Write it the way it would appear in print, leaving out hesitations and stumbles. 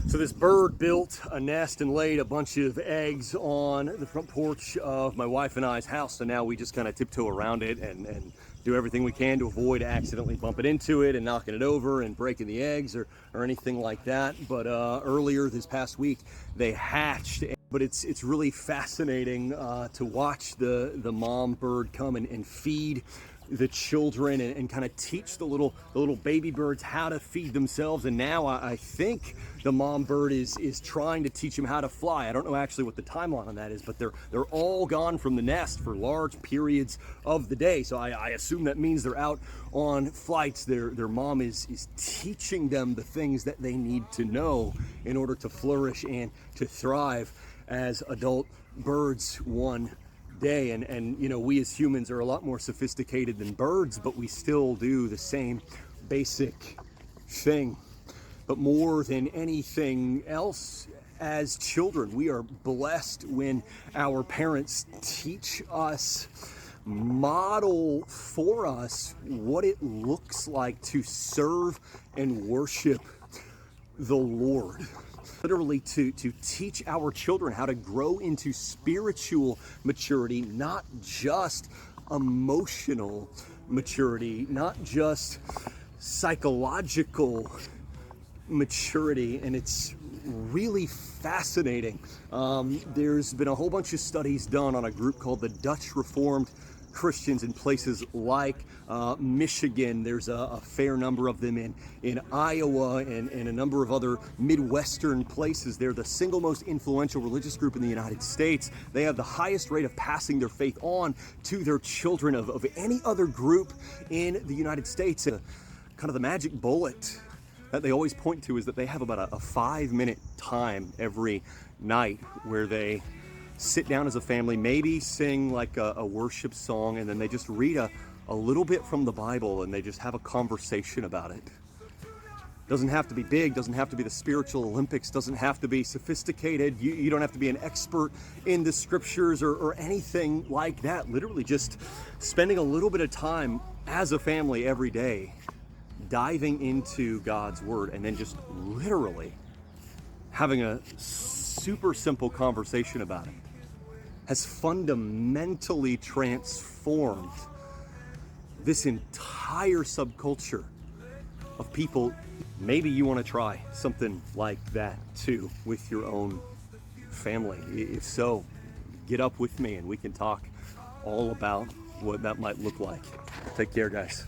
So this bird built a nest and laid a bunch of eggs on the front porch of my wife and I's house. So now we just kind of tiptoe around it and do everything we can to avoid accidentally bumping into it and knocking it over and breaking the eggs or anything like that. But earlier this past week, they hatched. But it's really fascinating to watch the mom bird come and feed the children and kind of teach the little baby birds how to feed themselves. And now I think the mom bird is trying to teach them how to fly. I don't know actually what the timeline on that is, but they're all gone from the nest for large periods of the day. So I assume that means they're out on flights. Their mom is teaching them the things that they need to know in order to flourish and to thrive as adult birds one day. And you know, we as humans are a lot more sophisticated than birds, but we still do the same basic thing. But more than anything else, as children, we are blessed when our parents teach us, model for us what it looks like to serve and worship the Lord. Literally to teach our children how to grow into spiritual maturity, not just emotional maturity, not just psychological maturity. And it's really fascinating. There's been a whole bunch of studies done on a group called the Dutch Reformed Christians in places like Michigan. There's a fair number of them in Iowa and a number of other Midwestern places. They're the single most influential religious group in the United States. They have the highest rate of passing their faith on to their children of any other group in the United States. Kind of the magic bullet that they always point to is that they have about a 5-minute time every night where they sit down as a family, maybe sing like a worship song, and then they just read a little bit from the Bible and they just have a conversation about it. Doesn't have to be big, doesn't have to be the spiritual Olympics, doesn't have to be sophisticated. You don't have to be an expert in the scriptures or anything like that. Literally just spending a little bit of time as a family every day, diving into God's word, and then just literally having a super simple conversation about it has fundamentally transformed this entire subculture of people. Maybe you want to try something like that too with your own family. If so, get up with me and we can talk all about what that might look like. Take care, guys.